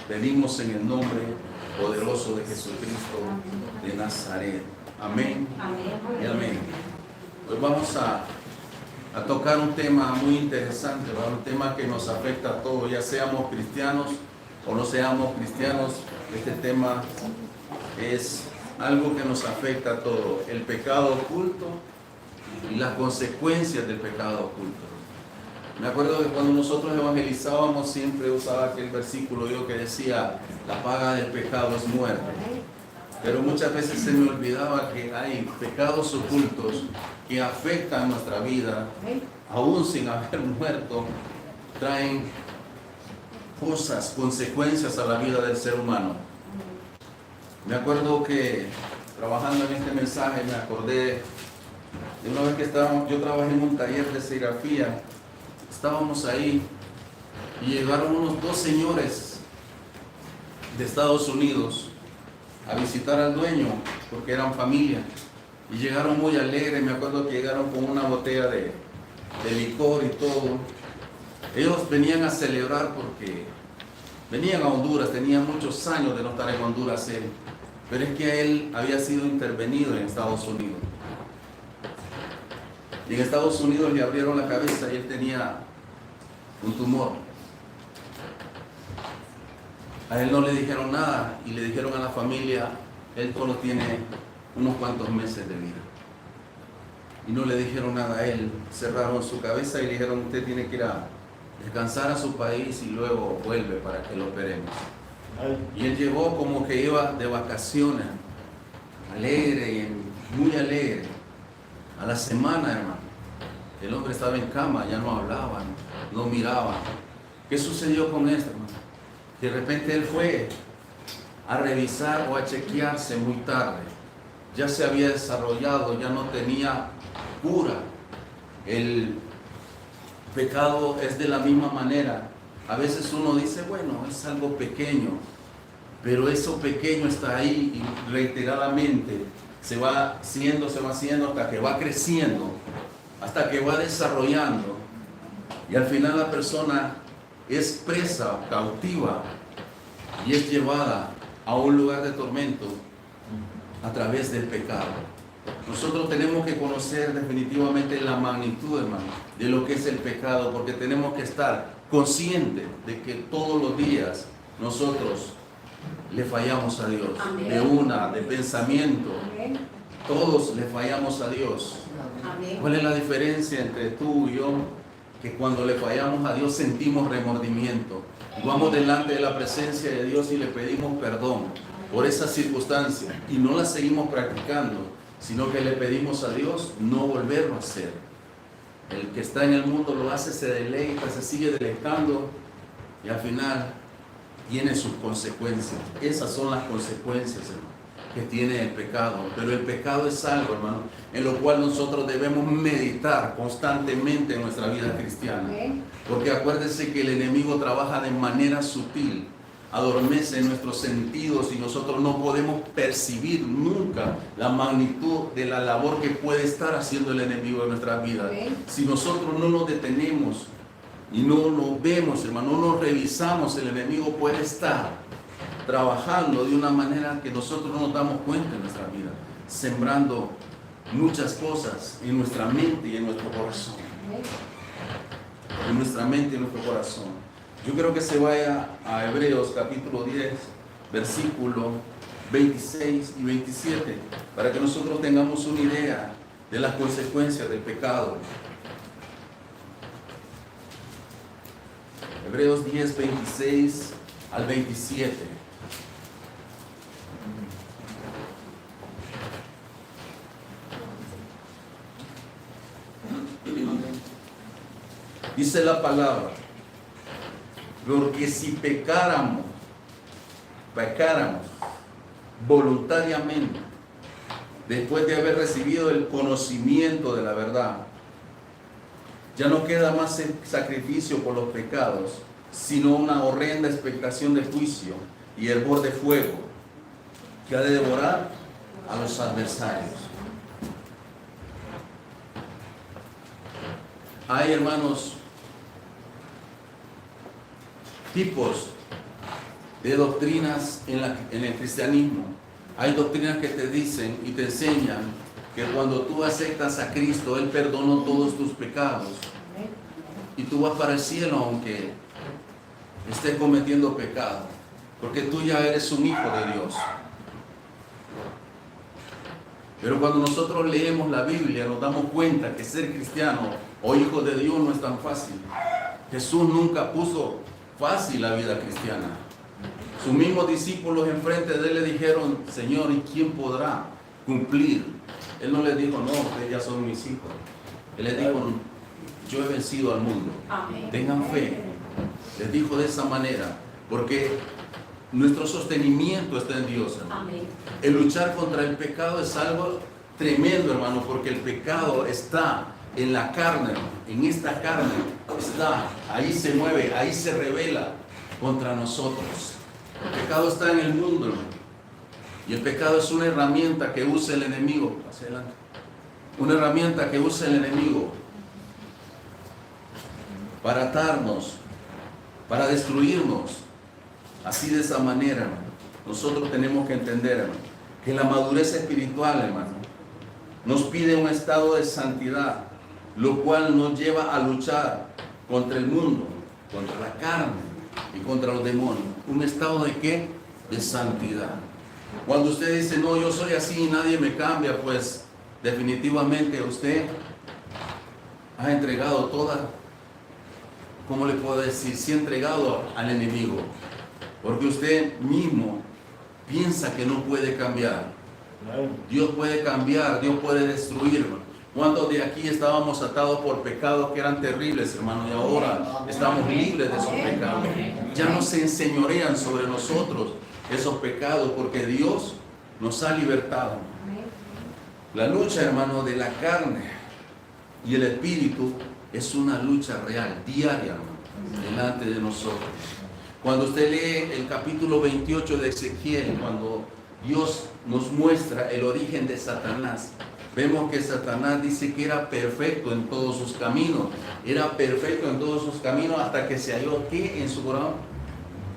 Pedimos en el nombre poderoso de Jesucristo de Nazaret. Amén. Y amén. Hoy vamos a tocar un tema muy interesante, ¿verdad? Un tema que nos afecta a todos, ya seamos cristianos o no seamos cristianos. Este tema es algo que nos afecta a todos: el pecado oculto y las consecuencias del pecado oculto. Me acuerdo que cuando nosotros evangelizábamos siempre usaba aquel versículo yo que decía: la paga del pecado es muerte. Pero muchas veces se me olvidaba que hay pecados ocultos que afectan nuestra vida, aún sin haber muerto, traen cosas, consecuencias a la vida del ser humano. Me acuerdo que trabajando en este mensaje me acordé de una vez que yo trabajé en un taller de serigrafía. Estábamos ahí y llegaron unos dos señores de Estados Unidos a visitar al dueño porque eran familia y llegaron muy alegres. Me acuerdo que llegaron con una botella de licor y todo. Ellos venían a celebrar porque venían a Honduras, tenían muchos años de no estar en Honduras él, pero es que él había sido intervenido en Estados Unidos. Y en Estados Unidos le abrieron la cabeza y él tenía un tumor. A él no le dijeron nada y le dijeron a la familia: él solo tiene unos cuantos meses de vida. Y no le dijeron nada a él. Cerraron su cabeza y le dijeron: usted tiene que ir a descansar a su país y luego vuelve para que lo operemos. Y él llegó como que iba de vacaciones, alegre, muy alegre. A la semana, hermano, el hombre estaba en cama, ya no hablaba, no miraba. ¿Qué sucedió con esto, hermano? De repente él fue a revisar o a chequearse muy tarde. Ya se había desarrollado, ya no tenía cura. El pecado es de la misma manera. A veces uno dice: bueno, es algo pequeño, pero eso pequeño está ahí y reiteradamente se va haciendo hasta que va creciendo, hasta que va desarrollando, y al final la persona es presa, cautiva, y es llevada a un lugar de tormento a través del pecado. Nosotros tenemos que conocer definitivamente la magnitud, hermano, de lo que es el pecado, porque tenemos que estar conscientes de que todos los días nosotros le fallamos a Dios. Amén. De pensamiento. Amén. Todos le fallamos a Dios. Amén. ¿Cuál es la diferencia entre tú y yo? Que cuando le fallamos a Dios sentimos remordimiento. Vamos delante de la presencia de Dios y le pedimos perdón por esa circunstancia y no la seguimos practicando, sino que le pedimos a Dios no volverlo a hacer. El que está en el mundo lo hace, se deleita, se sigue deleitando y al final tiene sus consecuencias. Esas son las consecuencias, hermano, que tiene el pecado. Pero el pecado es algo, hermano, en lo cual nosotros debemos meditar constantemente en nuestra vida cristiana. Porque acuérdense que el enemigo trabaja de manera sutil, adormece nuestros sentidos y nosotros no podemos percibir nunca la magnitud de la labor que puede estar haciendo el enemigo en nuestras vidas. Si nosotros no nos detenemos y no nos vemos, hermano, no nos revisamos, el enemigo puede estar trabajando de una manera que nosotros no nos damos cuenta en nuestra vida, sembrando muchas cosas en nuestra mente y en nuestro corazón. En nuestra mente y en nuestro corazón. Yo creo que se vaya a Hebreos capítulo 10, versículo 26 y 27, para que nosotros tengamos una idea de las consecuencias del pecado. Hebreos 10, 26 al 27. Dice la palabra: porque si pecáramos voluntariamente, después de haber recibido el conocimiento de la verdad, ya no queda más sacrificio por los pecados, sino una horrenda expectación de juicio y hervor de fuego que ha de devorar a los adversarios. Hay, hermanos, tipos de doctrinas en el cristianismo. Hay doctrinas que te dicen y te enseñan que cuando tú aceptas a Cristo, Él perdonó todos tus pecados y tú vas para el cielo aunque estés cometiendo pecado, porque tú ya eres un hijo de Dios. Pero cuando nosotros leemos la Biblia nos damos cuenta que ser cristiano o hijo de Dios no es tan fácil. Jesús nunca puso fácil la vida cristiana. Sus mismos discípulos enfrente de Él le dijeron: Señor, ¿y quién podrá cumplir? Él no les dijo: no, ustedes ya son mis hijos. Él les dijo: yo he vencido al mundo. Amén. Tengan fe. Les dijo de esa manera, porque nuestro sostenimiento está en Dios, hermano. Amén. El luchar contra el pecado es algo tremendo, hermano, porque el pecado está en la carne, en esta carne está, ahí se mueve, ahí se revela contra nosotros. El pecado está en el mundo, hermano, y el pecado es una herramienta que usa el enemigo. Hacia adelante. Una herramienta que usa el enemigo para atarnos, para destruirnos. Así, de esa manera, hermano, nosotros tenemos que entender, hermano, que la madurez espiritual, hermano, nos pide un estado de santidad, lo cual nos lleva a luchar contra el mundo, contra la carne y contra los demonios. ¿Un estado de qué? De santidad. Cuando usted dice: no, yo soy así y nadie me cambia, pues definitivamente usted ha entregado toda, ¿cómo le puedo decir? Se ha entregado al enemigo, porque usted mismo piensa que no puede cambiar. Dios puede cambiar, Dios puede destruir. ¿Cuántos de aquí estábamos atados por pecados que eran terribles, hermano? Y ahora estamos libres de esos pecados. Ya no se enseñorean sobre nosotros esos pecados, porque Dios nos ha libertado. La lucha, hermano, de la carne y el espíritu es una lucha real, diaria, hermano, delante de nosotros. Cuando usted lee el capítulo 28 de Ezequiel, cuando Dios nos muestra el origen de Satanás, vemos que Satanás dice que era perfecto en todos sus caminos. Era perfecto en todos sus caminos hasta que se halló, ¿qué en su corazón?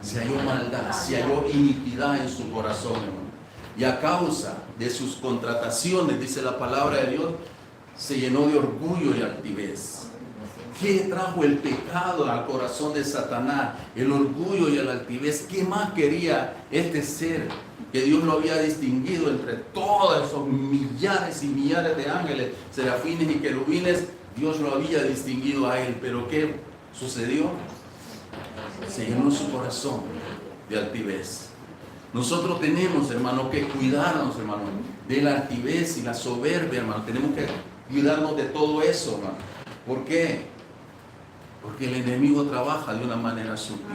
Se halló maldad, se halló iniquidad en su corazón, hermano. Y a causa de sus contrataciones, dice la palabra de Dios, se llenó de orgullo y altivez. ¿Qué trajo el pecado al corazón de Satanás? El orgullo y la altivez. ¿Qué más quería este ser que Dios lo había distinguido entre todos esos millares y millares de ángeles, serafines y querubines? Dios lo había distinguido a él. ¿Pero qué sucedió? Se llenó su corazón de altivez. Nosotros tenemos, hermano, que cuidarnos, hermano, de la altivez y la soberbia, hermano. Tenemos que cuidarnos de todo eso, hermano. ¿Por qué? Porque el enemigo trabaja de una manera sutil.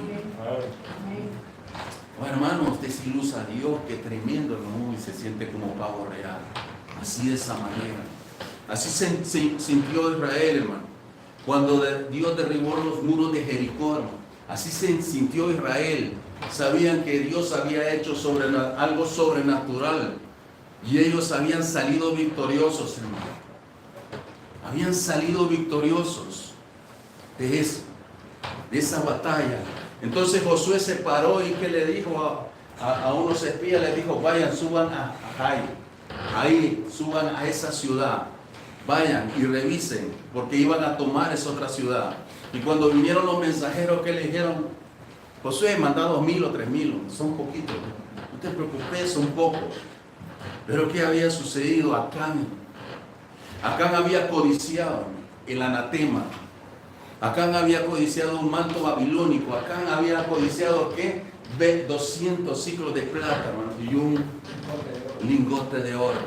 Oh, hermano, usted se ilusa a Dios, qué tremendo, hermano, y se siente como pavo real. Así, de esa manera. Así se sintió Israel, hermano, cuando Dios derribó los muros de Jericó, hermano. Así se sintió Israel. Sabían que Dios había hecho algo sobrenatural y ellos habían salido victoriosos, hermano. Habían salido victoriosos de eso, de esa batalla. Entonces Josué se paró y que le dijo a unos espías, les dijo: vayan, suban a Jai, ahí suban a esa ciudad, vayan y revisen, porque iban a tomar esa otra ciudad. Y cuando vinieron los mensajeros, ¿qué le dijeron? Josué, manda 2,000 o 3,000, son poquitos, no te preocupes, son pocos. Pero ¿qué había sucedido? Acán había codiciado el anatema. Acán había codiciado un manto babilónico. Acán había codiciado, ¿qué? 200 ciclos de plata, hermano, y un lingote de oro.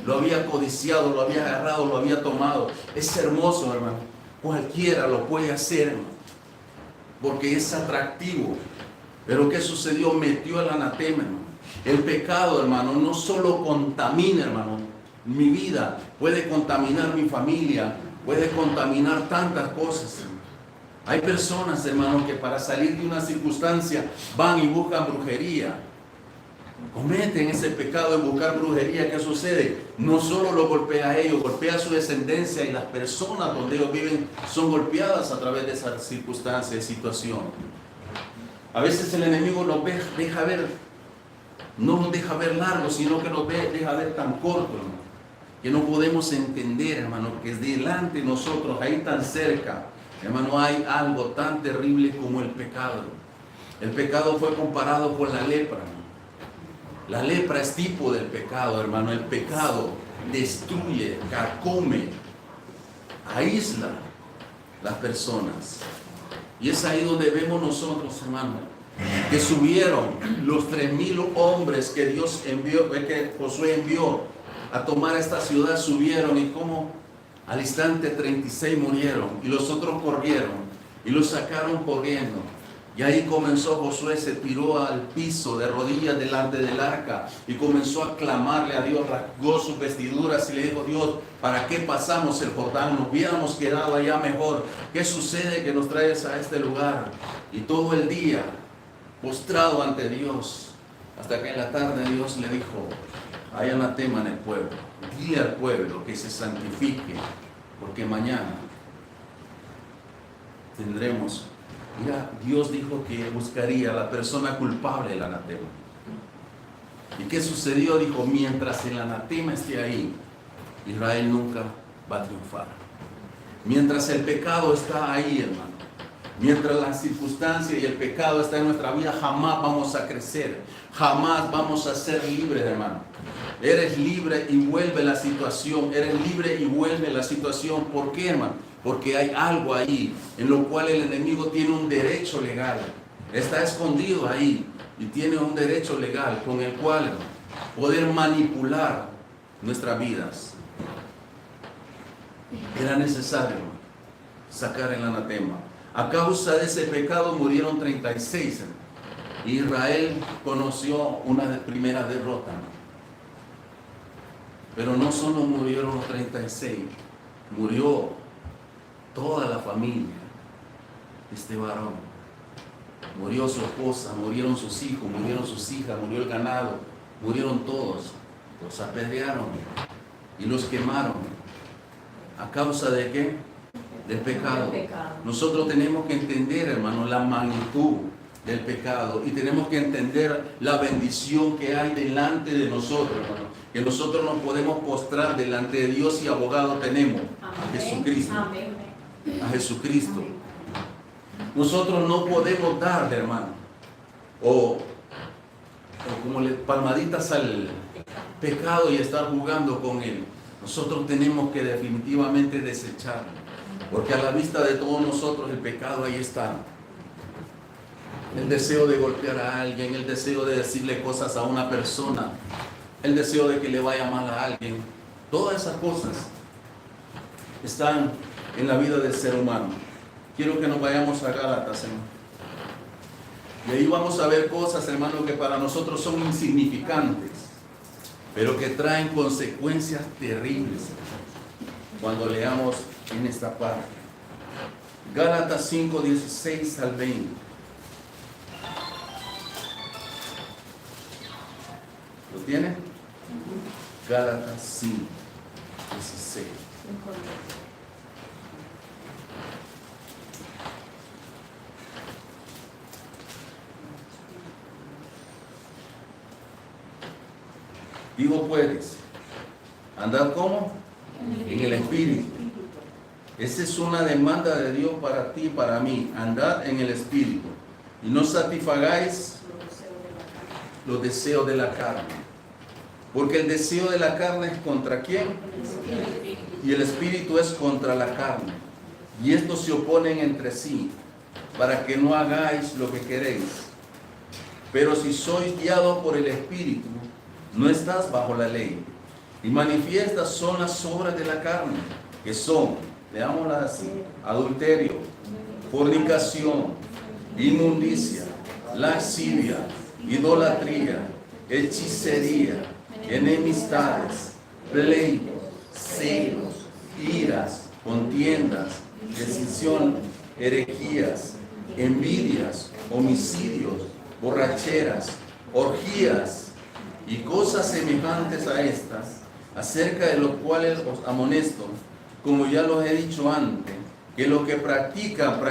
Lo había codiciado, lo había agarrado, lo había tomado. Es hermoso, hermano. Cualquiera lo puede hacer, hermano, porque es atractivo. Pero ¿qué sucedió? Metió el anatema, hermano. El pecado, hermano, no solo contamina, hermano, mi vida, puede contaminar mi familia, puede contaminar tantas cosas, hermano. Hay personas, hermano, que para salir de una circunstancia van y buscan brujería. Cometen ese pecado de buscar brujería. ¿Qué sucede? No solo lo golpea a ellos, golpea a su descendencia, y las personas donde ellos viven son golpeadas a través de esa circunstancia, de situación. A veces el enemigo nos deja ver, no nos deja ver largo, sino que nos deja ver tan corto, hermano, que no podemos entender, hermano, que es delante de nosotros, ahí tan cerca, hermano, hay algo tan terrible como el pecado. El pecado fue comparado con la lepra, hermano. La lepra es tipo del pecado, hermano. El pecado destruye, carcome, aísla las personas. Y es ahí donde vemos nosotros, hermano, que subieron los 3,000 hombres que Dios envió, que Josué envió a tomar esta ciudad, subieron y como al instante 36 murieron y los otros corrieron y los sacaron corriendo. Y ahí comenzó Josué, se tiró al piso de rodillas delante del arca y comenzó a clamarle a Dios, rasgó sus vestiduras y le dijo: Dios, ¿para qué pasamos el Jordán? Nos hubiéramos quedado allá mejor. ¿Qué sucede que nos traes a este lugar? Y todo el día postrado ante Dios, hasta que en la tarde Dios le dijo: hay anatema en el pueblo, dile al pueblo que se santifique, porque mañana tendremos. Mira, Dios dijo que buscaría a la persona culpable del anatema. ¿Y qué sucedió? Dijo: mientras el anatema esté ahí, Israel nunca va a triunfar. Mientras el pecado está ahí, hermano, mientras la circunstancia y el pecado está en nuestra vida, jamás vamos a crecer, jamás vamos a ser libres, hermano. Eres libre y vuelve la situación, eres libre y vuelve la situación. ¿Por qué, hermano? Porque hay algo ahí en lo cual el enemigo tiene un derecho legal. Está escondido ahí y tiene un derecho legal con el cual, hermano, poder manipular nuestras vidas. Era necesario, hermano, sacar el anatema. A causa de ese pecado murieron 36, hermano. Israel conoció una primera derrota, hermano. Pero no solo murieron los 36, murió toda la familia de este varón. Murió su esposa, murieron sus hijos, murieron sus hijas, murió el ganado, murieron todos. Los apedrearon y los quemaron. ¿A causa de qué? Del pecado. Nosotros tenemos que entender, hermano, la magnitud del pecado y tenemos que entender la bendición que hay delante de nosotros, hermano. Que nosotros nos podemos postrar delante de Dios y abogado tenemos a Jesucristo. A Jesucristo. Nosotros no podemos darle, hermano, o como palmaditas al pecado y estar jugando con él. Nosotros tenemos que definitivamente desecharlo, porque a la vista de todos nosotros el pecado ahí está. El deseo de golpear a alguien, el deseo de decirle cosas a una persona, el deseo de que le vaya mal a alguien, todas esas cosas están en la vida del ser humano. Quiero que nos vayamos a Gálatas, hermano. Y ahí vamos a ver cosas, hermano, que para nosotros son insignificantes, pero que traen consecuencias terribles cuando leamos en esta parte. Gálatas 5, 16 al 20. ¿Lo tiene? Gálatas 5, 16. Digo pues, andad ¿cómo? En el Espíritu. Esa es una demanda de Dios para ti y para mí. Andad en el Espíritu y no satisfagáis los deseos de la carne. Porque el deseo de la carne es contra ¿quién? Y el Espíritu es contra la carne. Y estos se oponen entre sí, para que no hagáis lo que queréis. Pero si sois guiados por el Espíritu, no estás bajo la ley. Y manifiestas son las obras de la carne, que son, leámoslas así: adulterio, fornicación, inmundicia, lascivia, idolatría, hechicería, enemistades, pleitos, celos, iras, contiendas, escisión, herejías, envidias, homicidios, borracheras, orgías y cosas semejantes a estas, acerca de los cuales os amonesto, como ya los he dicho antes, que lo que practican,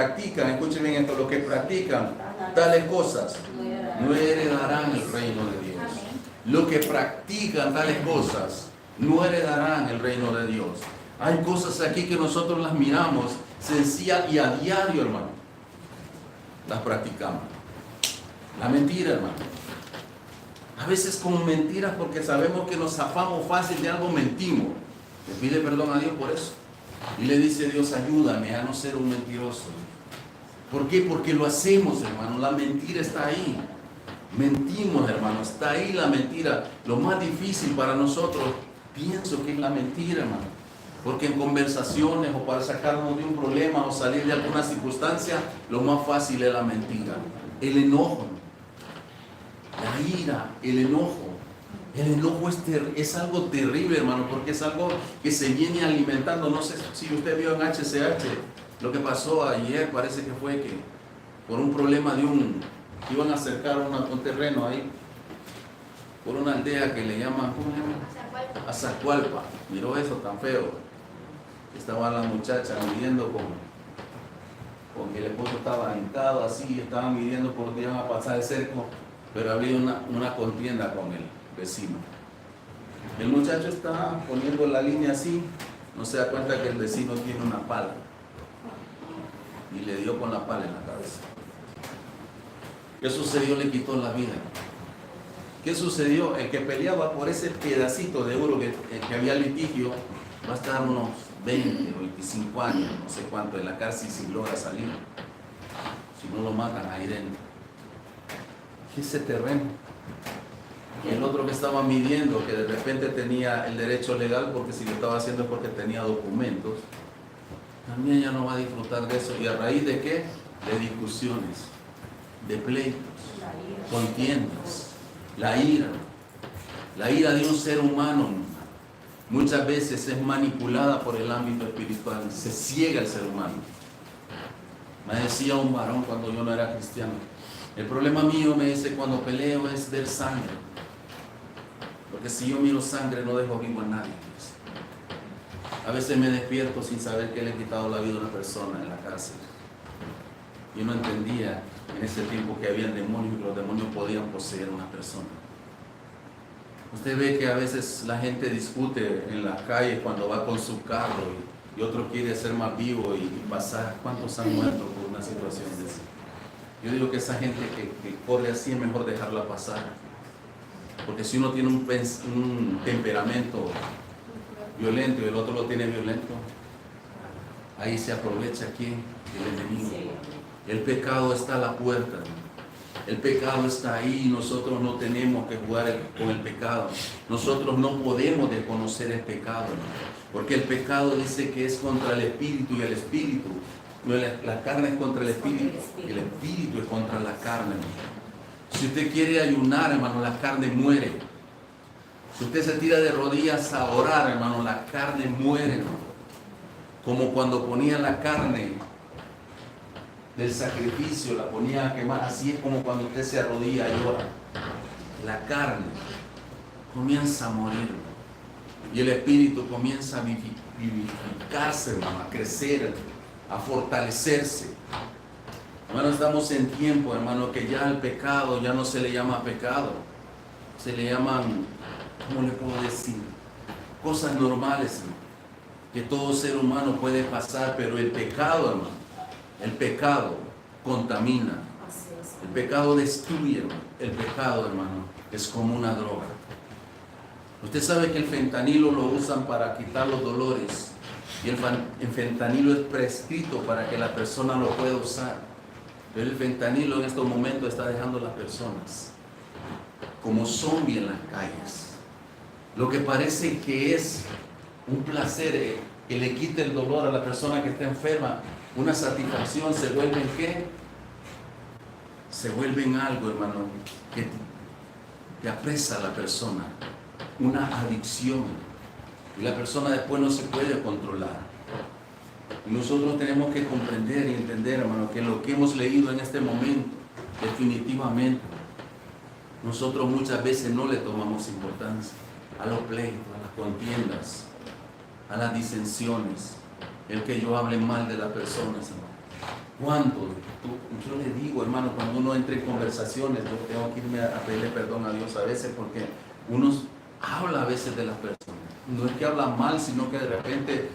escuchen bien esto, lo que practican tales cosas no heredarán el reino de Dios. Los que practican tales cosas no heredarán el reino de Dios. Hay cosas aquí que nosotros las miramos sencillas y a diario, hermano, las practicamos. La mentira, hermano. A veces con mentiras, porque sabemos que nos zafamos fácil de algo, mentimos. Le pide perdón a Dios por eso. Y le dice: Dios, ayúdame a no ser un mentiroso. ¿Por qué? Porque lo hacemos, hermano. La mentira está ahí. Mentimos, hermano. Está ahí la mentira. Lo más difícil para nosotros, pienso que es la mentira, hermano. Porque en conversaciones o para sacarnos de un problema o salir de alguna circunstancia, lo más fácil es la mentira. El enojo, la ira, el enojo. El enojo es algo terrible, hermano, porque es algo que se viene alimentando. No sé si usted vio en HCH lo que pasó ayer, parece que fue que por un problema que iban a acercar un terreno ahí, por una aldea que le llaman, ¿cómo se llama? Azacualpa. Miró eso tan feo. Estaba la muchacha midiendo con el esposo estaba hincado así, estaban midiendo por donde iban a pasar el cerco, pero había una contienda con el vecino. El muchacho está poniendo la línea así, no se da cuenta que el vecino tiene una pala y le dio con la pala en la cabeza. ¿Qué sucedió? Le quitó la vida. ¿Qué sucedió? El que peleaba por ese pedacito de oro que había litigio va a estar unos 20 o 25 años, no sé cuánto, en la cárcel si logra salir. Si no lo matan ahí dentro. Ese terreno. Y el otro que estaba midiendo, que de repente tenía el derecho legal, porque si lo estaba haciendo es porque tenía documentos, también ya no va a disfrutar de eso. ¿Y a raíz de qué? De discusiones, de pleitos, contiendas, la ira de un ser humano muchas veces es manipulada por el ámbito espiritual, se ciega el ser humano. Me decía un varón cuando yo no era cristiano: el problema mío, me dice, cuando peleo es ver sangre, porque si yo miro sangre no dejo vivo a nadie. A veces me despierto sin saber que le he quitado la vida a una persona en la cárcel. Yo no entendía en ese tiempo que había demonios y que los demonios podían poseer a una persona. Usted ve que a veces la gente discute en las calles cuando va con su carro y otro quiere ser más vivo y pasar. ¿Cuántos han muerto por una situación de esa? Yo digo que esa gente que corre así es mejor dejarla pasar. Porque si uno tiene un temperamento violento y el otro lo tiene violento, ahí se aprovecha ¿quién? El enemigo. El pecado está a la puerta. El pecado está ahí y nosotros no tenemos que jugar con el pecado. Nosotros no podemos desconocer el pecado, porque el pecado dice que es contra el espíritu y el espíritu. No, la carne es contra el espíritu y el espíritu es contra la carne. Si usted quiere ayunar, hermano, la carne muere. Si usted se tira de rodillas a orar, hermano, la carne muere, hermano. Como cuando ponían la carne del sacrificio, la ponía a quemar. Así es como cuando usted se arrodilla y ora. La carne comienza a morir y el espíritu comienza a vivificarse, hermano, a crecer, a fortalecerse. Hermano, estamos en tiempo, hermano, que ya el pecado ya no se le llama pecado, se le llaman, ¿cómo le puedo decir? Cosas normales, hermano, que todo ser humano puede pasar, pero el pecado, hermano, el pecado contamina, el pecado destruye, hermano. El pecado, hermano, es como una droga. Usted sabe que el fentanilo lo usan para quitar los dolores y el fentanilo es prescrito para que la persona lo pueda usar, pero el fentanilo en estos momentos está dejando a las personas como zombies en las calles. Lo que parece que es un placer que le quite el dolor a la persona que está enferma, una satisfacción, se vuelven ¿qué? Se vuelven algo, hermano, que apresa a la persona, una adicción, y la persona después no se puede controlar. Y nosotros tenemos que comprender y entender, hermano, que lo que hemos leído en este momento, definitivamente, nosotros muchas veces no le tomamos importancia a los pleitos, a las contiendas, a las disensiones, el que yo hable mal de las personas, hermano. ¿Cuánto? Yo le digo, hermano, cuando uno entra en conversaciones, yo tengo que irme a pedirle perdón a Dios a veces porque uno habla a veces de las personas. No es que habla mal, sino que de repente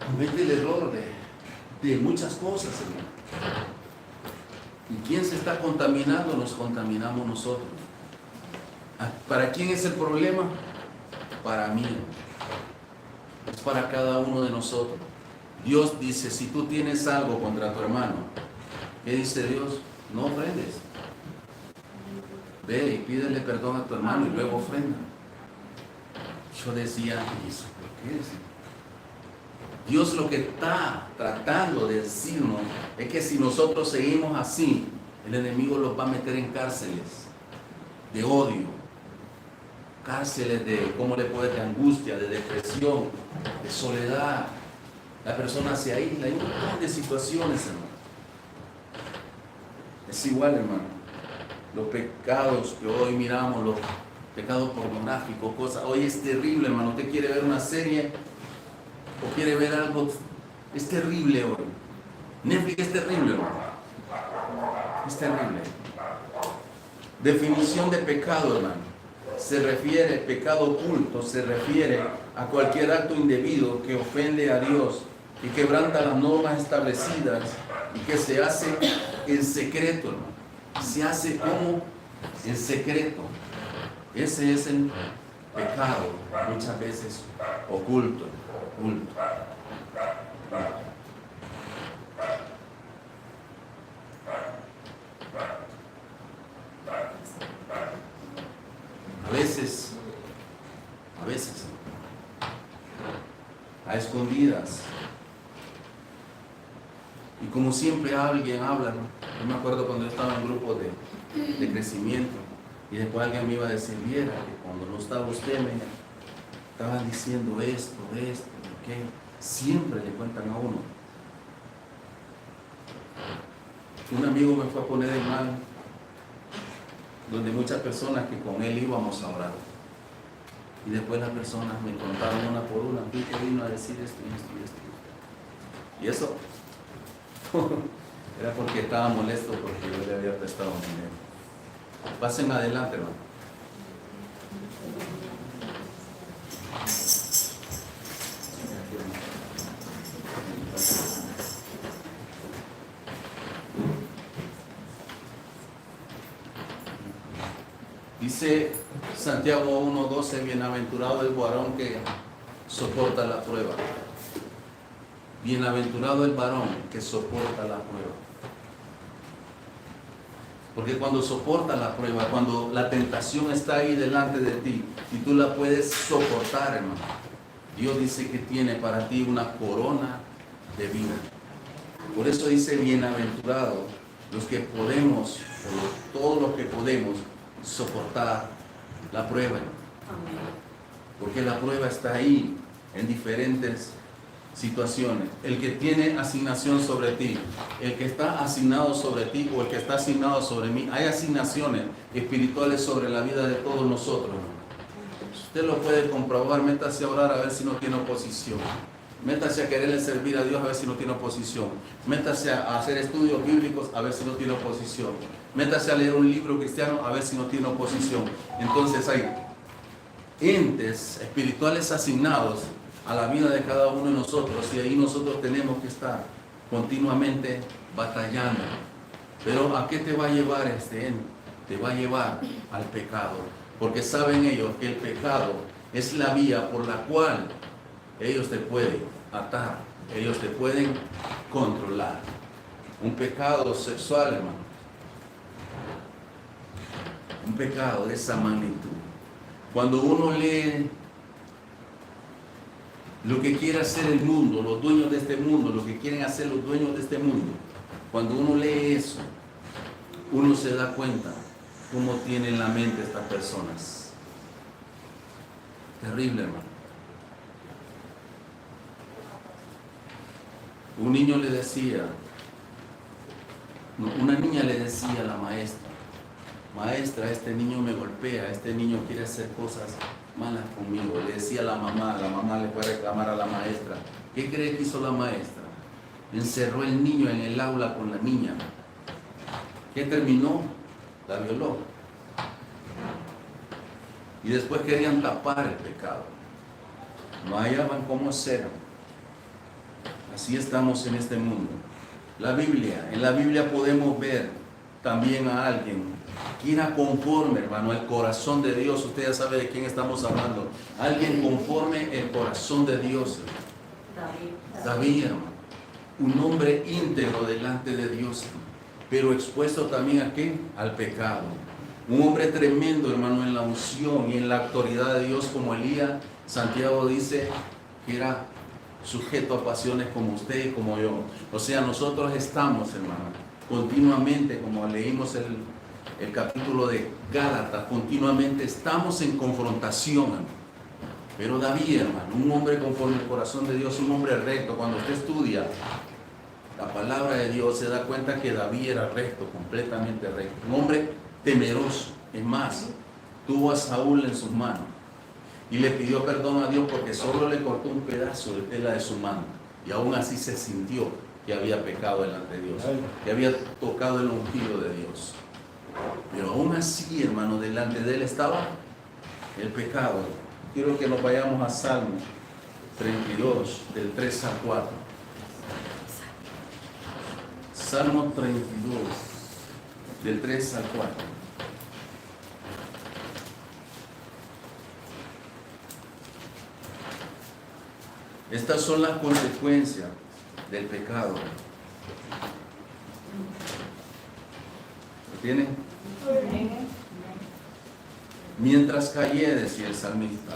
comete el error de muchas cosas, hermano. ¿Y quién se está contaminando? Nos contaminamos nosotros. ¿Para quién es el problema? Para mí. Es para cada uno de nosotros. Dios dice, si tú tienes algo contra tu hermano, ¿qué dice Dios? No ofrendes. Ve y pídele perdón a tu hermano y luego ofrenda. Yo decía, ¿y eso por qué? Dios lo que está tratando de decirnos es que si nosotros seguimos así, el enemigo los va a meter en cárceles de odio, cárceles de, ¿cómo le puede decir? De angustia, de depresión, de soledad. La persona se aísla, hay un montón de situaciones, hermano. Es igual, hermano. Los pecados que hoy miramos, los pecados pornográficos, cosas. Hoy es terrible, hermano. Usted quiere ver una serie o quiere ver algo. Es terrible hoy. Netflix es terrible, hermano. Es terrible. Definición de pecado, hermano. Se refiere, pecado oculto, se refiere a cualquier acto indebido que ofende a Dios y quebranta las normas establecidas y que se hace en secreto, hermano. Se hace como en secreto. Ese es el pecado, muchas veces oculto. A veces, a escondidas. Y como siempre alguien habla, ¿no? Yo me acuerdo cuando yo estaba en grupo de crecimiento y después alguien me iba a decir, viera que cuando no estaba usted me estaban diciendo esto, ¿qué? Siempre le cuentan a uno. Un amigo me fue a poner en mal donde muchas personas que con él íbamos a orar. Y después las personas me contaron una por una, ¿qué vino a decir esto y esto y esto? Y eso era porque estaba molesto porque yo le había prestado dinero. Pasen adelante, hermano. Dice Santiago 1:12, bienaventurado el varón que soporta la prueba. Bienaventurado el varón que soporta la prueba. Porque cuando soporta la prueba, cuando la tentación está ahí delante de ti y tú la puedes soportar, hermano, Dios dice que tiene para ti una corona de vida. Por eso dice bienaventurado los que podemos, o todos los que podemos soportar la prueba. Porque la prueba está ahí en diferentes situaciones. El que tiene asignación sobre ti, el que está asignado sobre ti o el que está asignado sobre mí, hay asignaciones espirituales sobre la vida de todos nosotros. Usted lo puede comprobar. Métase a orar a ver si no tiene oposición. Métase a quererle servir a Dios a ver si no tiene oposición. Métase a hacer estudios bíblicos a ver si no tiene oposición. Métase a leer un libro cristiano a ver si no tiene oposición. Entonces hay entes espirituales asignados a la vida de cada uno de nosotros y ahí nosotros tenemos que estar continuamente batallando. Pero ¿a qué te va a llevar este ente? Te va a llevar al pecado, porque saben ellos que el pecado es la vía por la cual ellos te pueden atar, ellos te pueden controlar. Un pecado sexual, hermano, un pecado de esa magnitud. Cuando uno lee lo que quiere hacer el mundo, los dueños de este mundo, lo que quieren hacer los dueños de este mundo, cuando uno lee eso, uno se da cuenta cómo tienen la mente estas personas. Terrible, hermano. Un niño le decía, una niña le decía a la maestra, maestra, este niño me golpea, este niño quiere hacer cosas malas conmigo. Le decía a la mamá le fue a reclamar a la maestra. ¿Qué cree que hizo la maestra? encerró el niño en el aula con la niña. ¿Qué terminó? La violó. Y después querían tapar el pecado. No hallaban cómo hacerlo. Así estamos en este mundo. En la Biblia podemos ver también a alguien que era conforme, hermano, el corazón de Dios. Usted ya sabe de quién estamos hablando. Alguien conforme el corazón de Dios. David, hermano. Un hombre íntegro delante de Dios, pero expuesto también ¿a qué? Al pecado. Un hombre tremendo, hermano, en la unción y en la autoridad de Dios como Elías. Santiago dice que era sujeto a pasiones como usted y como yo. O sea, nosotros estamos, hermano, continuamente, como leímos el capítulo de Gálatas, continuamente estamos en confrontación, hermano. Pero David, hermano, un hombre conforme al corazón de Dios, un hombre recto. Cuando usted estudia la palabra de Dios, se da cuenta que David era recto, completamente recto. Un hombre temeroso. Es más, tuvo a Saúl en sus manos y le pidió perdón a Dios porque solo le cortó un pedazo de tela de su mano. Y aún así se sintió que había pecado delante de Dios, que había tocado el ungido de Dios. Pero aún así, hermano, delante de él estaba el pecado. Quiero que nos vayamos a Salmo 32, del 3 al 4. Salmo 32, del 3 al 4. Estas son las consecuencias del pecado. ¿Lo tienen? Mientras callé, decía el salmista,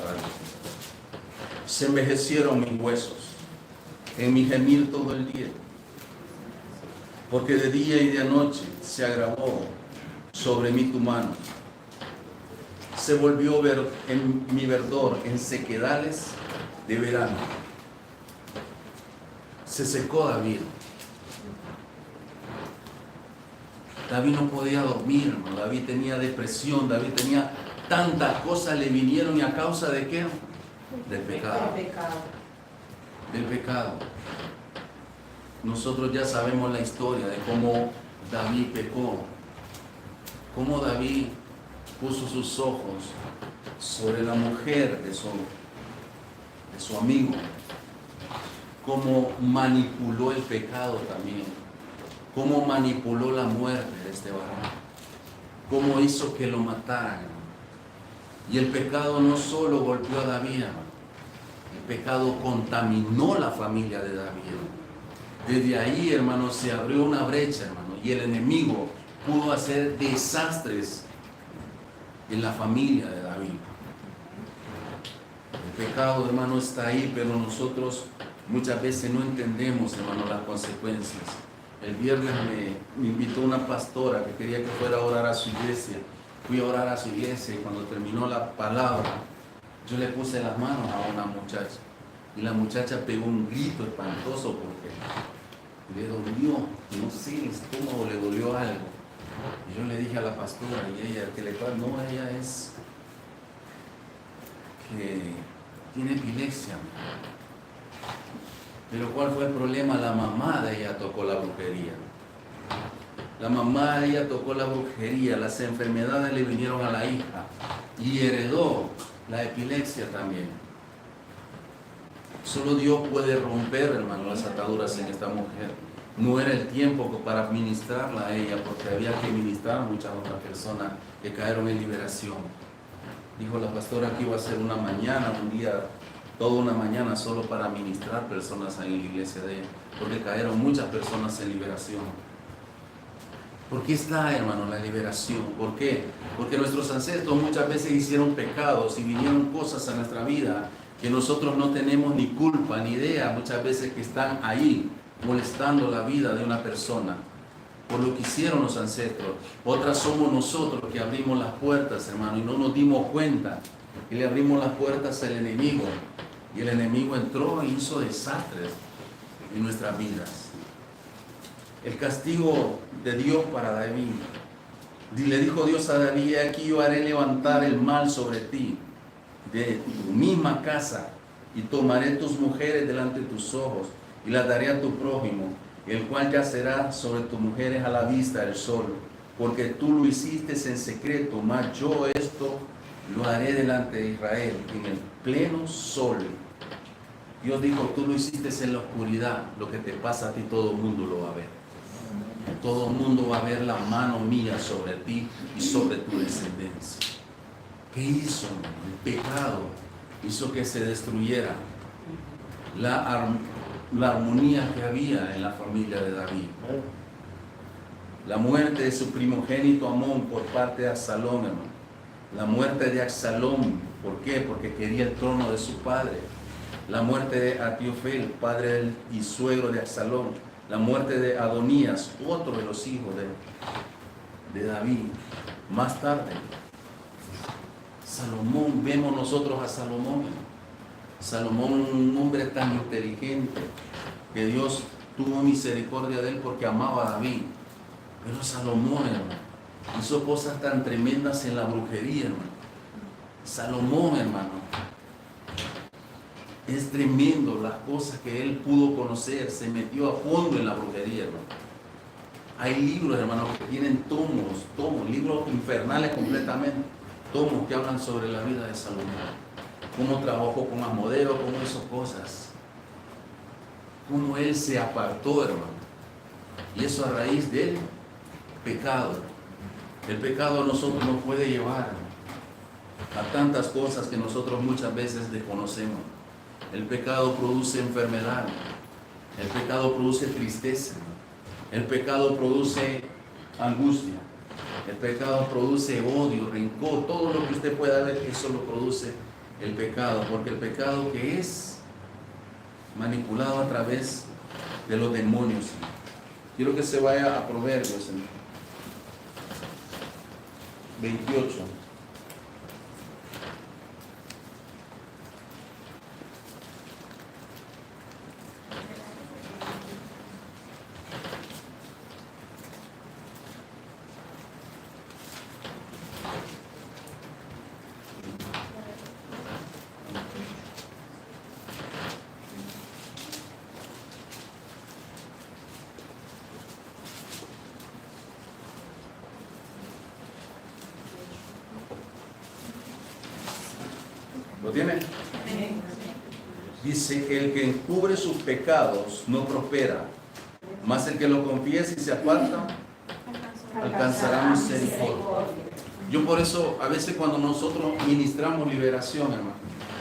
se envejecieron mis huesos, en mi gemir todo el día, porque de día y de noche se agravó sobre mí tu mano. Se volvió en mi verdor en sequedales de verano. Se secó David. David no podía dormir, hermano. David tenía depresión, David tenía tantas cosas, le vinieron, y a causa de qué? Del pecado. Del pecado. Nosotros ya sabemos la historia de cómo David pecó, cómo David puso sus ojos sobre la mujer de su amigo, cómo manipuló el pecado también, cómo manipuló la muerte de este varón, cómo hizo que lo mataran. Y el pecado no solo golpeó a David, el pecado contaminó la familia de David. Desde ahí, hermano, se abrió una brecha, hermano, y el enemigo pudo hacer desastres en la familia de David. El pecado, hermano, está ahí, pero nosotros muchas veces no entendemos, hermano, las consecuencias. El viernes me invitó una pastora que quería que fuera a orar a su iglesia. Fui a orar a su iglesia y cuando terminó la palabra, yo le puse las manos a una muchacha. Y la muchacha pegó un grito espantoso porque le dolió, no sé, el estómago le dolió algo. Y yo le dije a la pastora, y ella, que le pasa, no, ella es que tiene epilepsia. Pero ¿cuál fue el problema? La mamá de ella tocó la brujería. La mamá de ella tocó la brujería, las enfermedades le vinieron a la hija y heredó la epilepsia también. Solo Dios puede romper, hermano, las ataduras en esta mujer. No era el tiempo para ministrarla a ella, porque había que ministrar a muchas otras personas que cayeron en liberación. Dijo la pastora que iba a ser una mañana, un día, toda una mañana solo para ministrar personas en la iglesia de ella, porque cayeron muchas personas en liberación. ¿Por qué está, hermano, la liberación? ¿Por qué? Porque nuestros ancestros muchas veces hicieron pecados y vinieron cosas a nuestra vida que nosotros no tenemos ni culpa ni idea, muchas veces que están ahí molestando la vida de una persona por lo que hicieron los ancestros. Otras somos nosotros que abrimos las puertas, hermano, y no nos dimos cuenta que le abrimos las puertas al enemigo, y el enemigo entró e hizo desastres en nuestras vidas. El castigo de Dios para David. Le dijo Dios a David: aquí yo haré levantar el mal sobre ti, de tu misma casa, y tomaré tus mujeres delante de tus ojos, y las daré a tu prójimo, el cual yacerá sobre tus mujeres a la vista del sol, porque tú lo hiciste en secreto, mas yo esto lo haré delante de Israel, en el pleno sol. Dios dijo, tú lo hiciste en la oscuridad, lo que te pasa a ti todo el mundo lo va a ver. Todo el mundo va a ver la mano mía sobre ti y sobre tu descendencia. ¿Qué hizo? El pecado hizo que se destruyera la armonía que había en la familia de David. La muerte de su primogénito Amón por parte de Absalón, hermano. La muerte de Absalón, ¿por qué? Porque quería el trono de su padre. La muerte de Atiofel, padre y suegro de Absalón. La muerte de Adonías, otro de los hijos de David. Más tarde, Salomón, vemos nosotros a Salomón. Salomón, un hombre tan inteligente, que Dios tuvo misericordia de él porque amaba a David. Pero Salomón, hermano, hizo cosas tan tremendas en la brujería, hermano. Salomón, hermano, es tremendo las cosas que él pudo conocer, se metió a fondo en la brujería, hermano. Hay libros, hermano, que tienen tomos, libros infernales completamente, tomos que hablan sobre la vida de Salomón. Cómo trabajó con Asmodeo, cómo hizo cosas. Cómo él se apartó, hermano. Y eso a raíz del pecado. El pecado a nosotros nos puede llevar a tantas cosas que nosotros muchas veces desconocemos. El pecado produce enfermedad. El pecado produce tristeza. El pecado produce angustia. El pecado produce odio, rencor. Todo lo que usted pueda ver, eso lo produce el pecado. Porque el pecado que es manipulado a través de los demonios. Quiero que se vaya a Proverbios 28. ¿Lo tiene? Dice, el que encubre sus pecados no prospera, mas el que lo confiesa y se aparta, alcanzará misericordia. Yo por eso, a veces cuando nosotros ministramos liberación, hermano,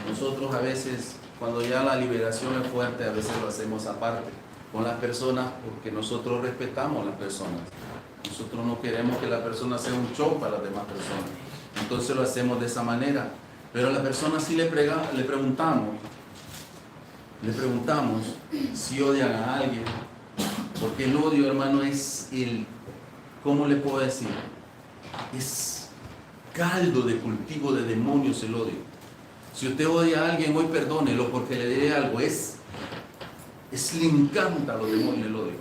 nosotros a veces, cuando ya la liberación es fuerte, a veces lo hacemos aparte con las personas, porque nosotros respetamos a las personas. Nosotros no queremos que la persona sea un show para las demás personas. Entonces lo hacemos de esa manera. Pero a la persona sí le preguntamos si odian a alguien, porque el odio, hermano, es ¿cómo le puedo decir? Es caldo de cultivo de demonios el odio. Si usted odia a alguien, hoy perdónelo, porque le diré algo, le encanta a los demonios el odio.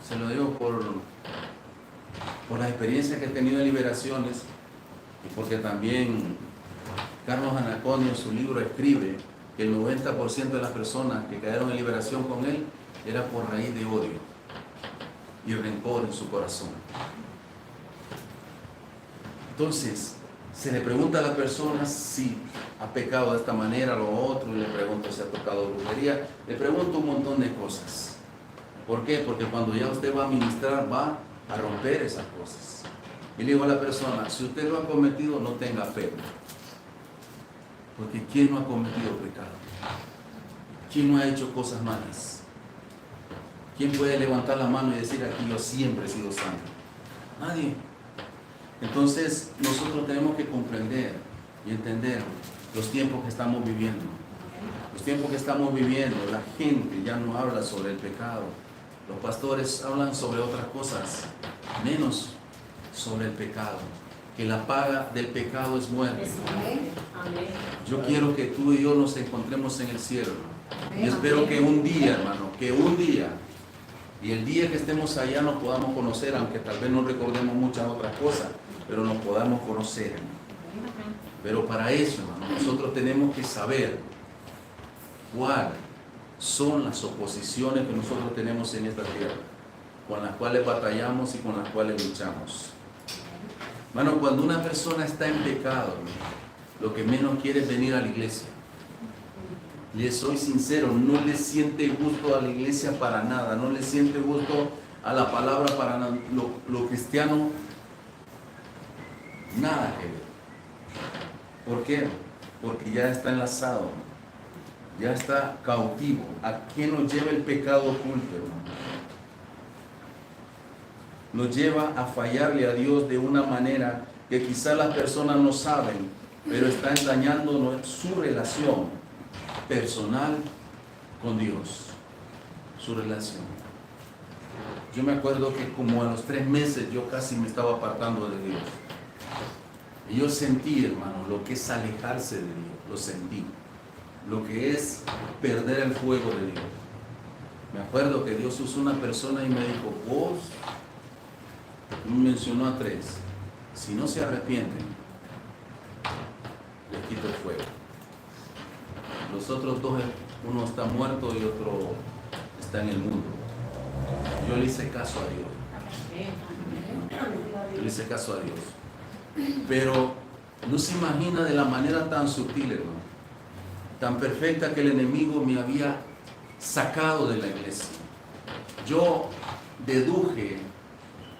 Se lo digo por la experiencia que he tenido en liberaciones, y porque también Carlos Anaconio en su libro escribe que el 90% de las personas que cayeron en liberación con él era por raíz de odio y rencor en su corazón. Entonces, se le pregunta a la persona si ha pecado de esta manera, lo otro, le pregunto si ha tocado brujería, le pregunto un montón de cosas. ¿Por qué? Porque cuando ya usted va a ministrar, va a romper esas cosas. Y le digo a la persona, si usted lo ha cometido, no tenga fe. Porque ¿quién no ha cometido pecado? ¿Quién no ha hecho cosas malas? ¿Quién puede levantar la mano y decir aquí yo siempre he sido santo? Nadie. Entonces nosotros tenemos que comprender y entender los tiempos que estamos viviendo. Los tiempos que estamos viviendo, la gente ya no habla sobre el pecado. Los pastores hablan sobre otras cosas, menos sobre el pecado. Que la paga del pecado es muerte. Yo quiero que tú y yo nos encontremos en el cielo. Y espero que un día, hermano, y el día que estemos allá nos podamos conocer, aunque tal vez no recordemos muchas otras cosas, pero nos podamos conocer. Pero para eso, hermano, nosotros tenemos que saber cuáles son las oposiciones que nosotros tenemos en esta tierra, con las cuales batallamos y con las cuales luchamos. Hermano, cuando una persona está en pecado, lo que menos quiere es venir a la iglesia. Les soy sincero, no le siente gusto a la iglesia para nada, no le siente gusto a la palabra para nada. Lo cristiano, nada que ver. ¿Por qué? Porque ya está enlazado, ya está cautivo. ¿A quién nos lleva el pecado oculto, hermano? Nos lleva a fallarle a Dios de una manera que quizás las personas no saben, pero están dañando su relación personal con Dios, su relación. Yo me acuerdo que como a los 3 meses yo casi me estaba apartando de Dios. Y yo sentí, hermano, lo que es alejarse de Dios, lo sentí. Lo que es perder el fuego de Dios. Me acuerdo que Dios usó una persona y me dijo, vos, me mencionó a 3, si no se arrepienten, les quito el fuego. Los otros 2, uno está muerto y otro está en el mundo. Yo le hice caso a Dios. Yo le hice caso a Dios. Pero no se imagina de la manera tan sutil, hermano, tan perfecta, que el enemigo me había sacado de la iglesia. Yo deduje,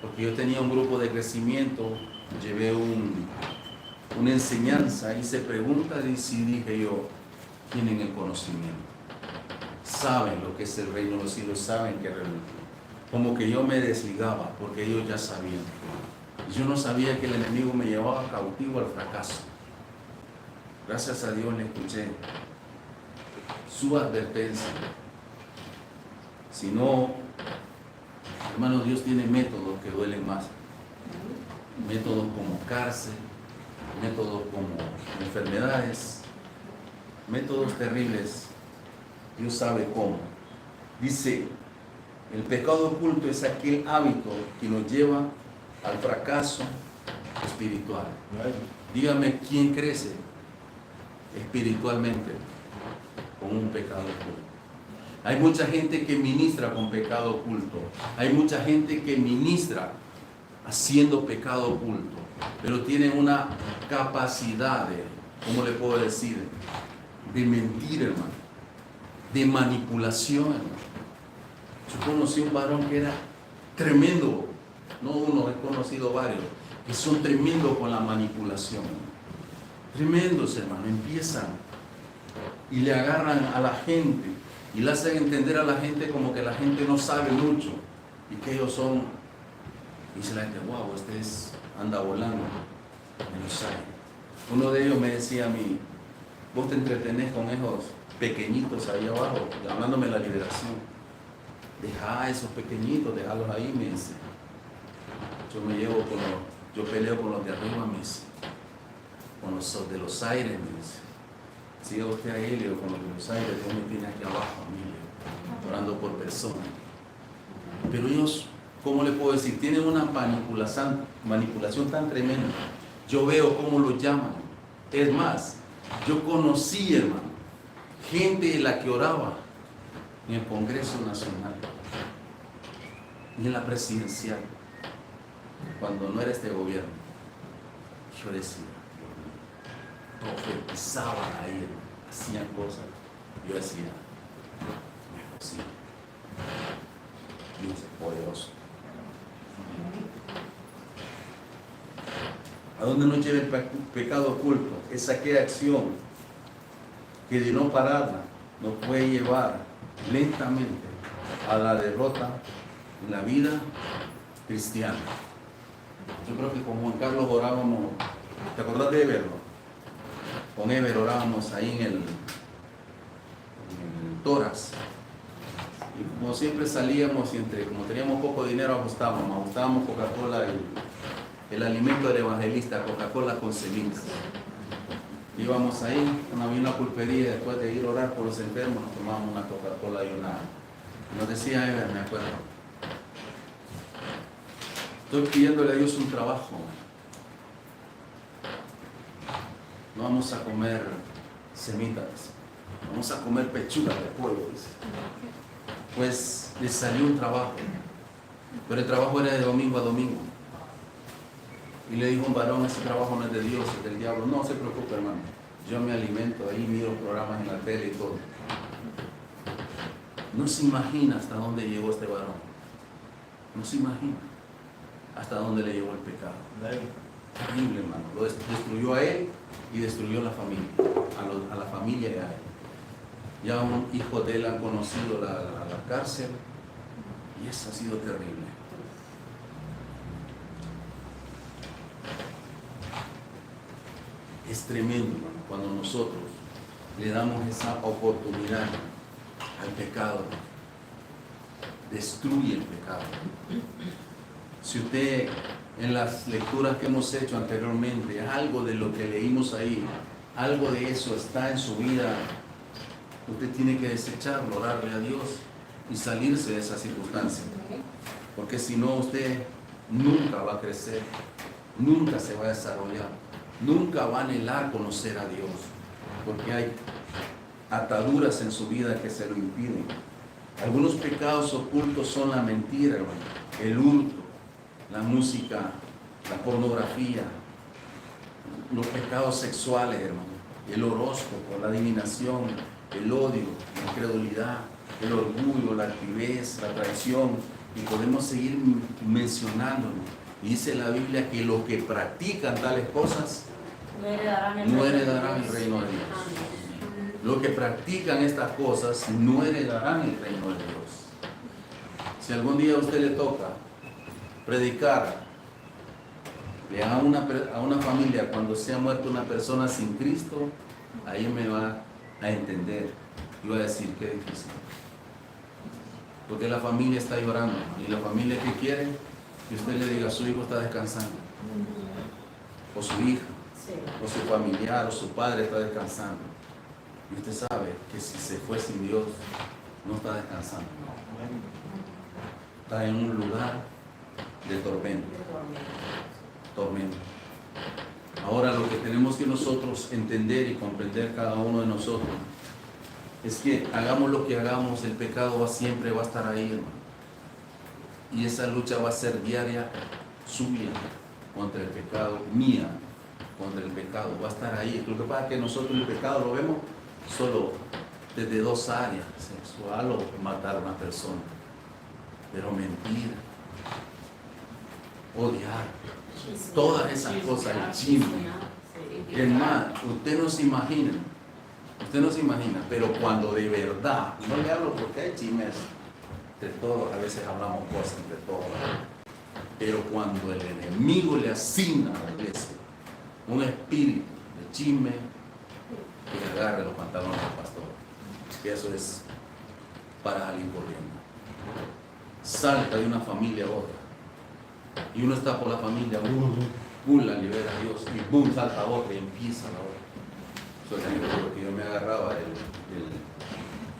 porque yo tenía un grupo de crecimiento, llevé una enseñanza, hice preguntas y sí, dije yo, tienen el conocimiento, saben lo que es el reino de los cielos, saben que como que yo me desligaba, porque ellos ya sabían. Yo no sabía que el enemigo me llevaba cautivo al fracaso. Gracias a Dios le escuché su advertencia. Si no, hermano, Dios tiene métodos que duelen más. Métodos como cárcel, métodos como enfermedades, métodos terribles. Dios sabe cómo. Dice, el pecado oculto es aquel hábito que nos lleva al fracaso espiritual. Dígame, ¿quién crece espiritualmente con un pecado oculto? Hay mucha gente que ministra con pecado oculto. Hay mucha gente que ministra haciendo pecado oculto, pero tienen una capacidad de, ¿cómo le puedo decir? De mentir, hermano, de manipulación, hermano. Yo conocí un varón que era tremendo, no uno, he conocido varios, que son tremendos con la manipulación. Tremendos, hermano, empiezan y le agarran a la gente y le hacen entender a la gente como que la gente no sabe mucho y que ellos son, y dice la gente, wow, anda volando en los aires. Uno de ellos me decía a mí, vos te entretenés con esos pequeñitos ahí abajo, llamándome la liberación. Deja a esos pequeñitos, déjalos ahí, me dice. Yo peleo con los de arriba, me dice. Con los de los aires, me dice. Siga usted ahí, le digo, con los de los aires, Dios me tiene aquí abajo, a mí, le digo, orando por personas. Pero ellos, ¿cómo le puedo decir? Tienen una manipulación tan tremenda. Yo veo cómo los llaman. Es más, yo conocí, hermano, gente de la que oraba en el Congreso Nacional, ni en la presidencial, cuando no era este gobierno. Yo decía, profetizaban ahí, hacían cosas. Yo decía, no es posible. Dios es poderoso. ¿A dónde nos lleva el pecado oculto? Es aquella acción que de no pararla nos puede llevar lentamente a la derrota en la vida cristiana. Yo creo que con Juan Carlos orábamos, ¿te acordás de Eber? Con Eber orábamos ahí en el Toras. Y como siempre salíamos y como teníamos poco dinero ajustábamos Coca-Cola, el alimento del evangelista, Coca-Cola con semillas. Íbamos ahí, había una pulpería, después de ir a orar por los enfermos, nos tomábamos una Coca-Cola y nos decía Eber, me acuerdo, estoy pidiéndole a Dios un trabajo. No vamos a comer semitas, Vamos a comer pechuga de pollo, dice. Pues le salió un trabajo, pero el trabajo era de domingo a domingo. Y le dijo un varón, ese trabajo no es de Dios, es del diablo. No se preocupe, hermano, yo me alimento, ahí miro programas en la tele y todo. No se imagina hasta dónde llegó este varón. No se imagina hasta dónde le llevó el pecado. Terrible, hermano. Lo destruyó a él y destruyó a la familia, a la familia y a él. Ya un hijo de él han conocido la cárcel y eso ha sido terrible. Es tremendo, hermano, cuando nosotros le damos esa oportunidad al pecado. Destruye el pecado. Si usted en las lecturas que hemos hecho anteriormente, algo de lo que leímos ahí, algo de eso está en su vida, usted tiene que desecharlo, orarle a Dios y salirse de esa circunstancia. Porque si no, usted nunca va a crecer, nunca se va a desarrollar, nunca va a anhelar conocer a Dios, porque hay ataduras en su vida que se lo impiden. Algunos pecados ocultos son la mentira, hermano, el hurto, la música, la pornografía, los pecados sexuales, hermano, el horóscopo, la adivinación, el odio, la incredulidad, el orgullo, la altivez, la traición, y podemos seguir mencionándolo. Dice la Biblia que los que practican tales cosas no heredarán el reino de Dios. Los que practican estas cosas no heredarán el reino de Dios. Si algún día a usted le toca predicar a una familia cuando se ha muerto una persona sin Cristo, ahí me va a entender y va a decir qué difícil. Porque la familia está llorando y la familia que quiere que usted le diga su hijo está descansando, o su hija, o su familiar, o su padre está descansando. Y usted sabe que si se fue sin Dios, no está descansando. Está en un lugar de tormento. Tormento. Ahora lo que tenemos que nosotros entender y comprender cada uno de nosotros es que hagamos lo que hagamos, el pecado siempre va a estar ahí, hermano. Y esa lucha va a ser diaria, suya, contra el pecado, mía, contra el pecado. Va a estar ahí. Lo que pasa es que nosotros el pecado lo vemos solo desde dos áreas, sexual o matar a una persona. Pero mentir, odiar, todas esas cosas, el chisme. Es más, usted no se imagina, pero cuando de verdad, no le hablo porque hay chismes, de todos, a veces hablamos cosas entre todos, pero cuando el enemigo le asigna a la iglesia un espíritu de chisme, que agarre los pantalones del pastor, que eso es para salir corriendo. Salta de una familia a otra, y uno está por la familia, la libera a Dios, y boom, salta a otra y empieza la otra. Porque yo me agarraba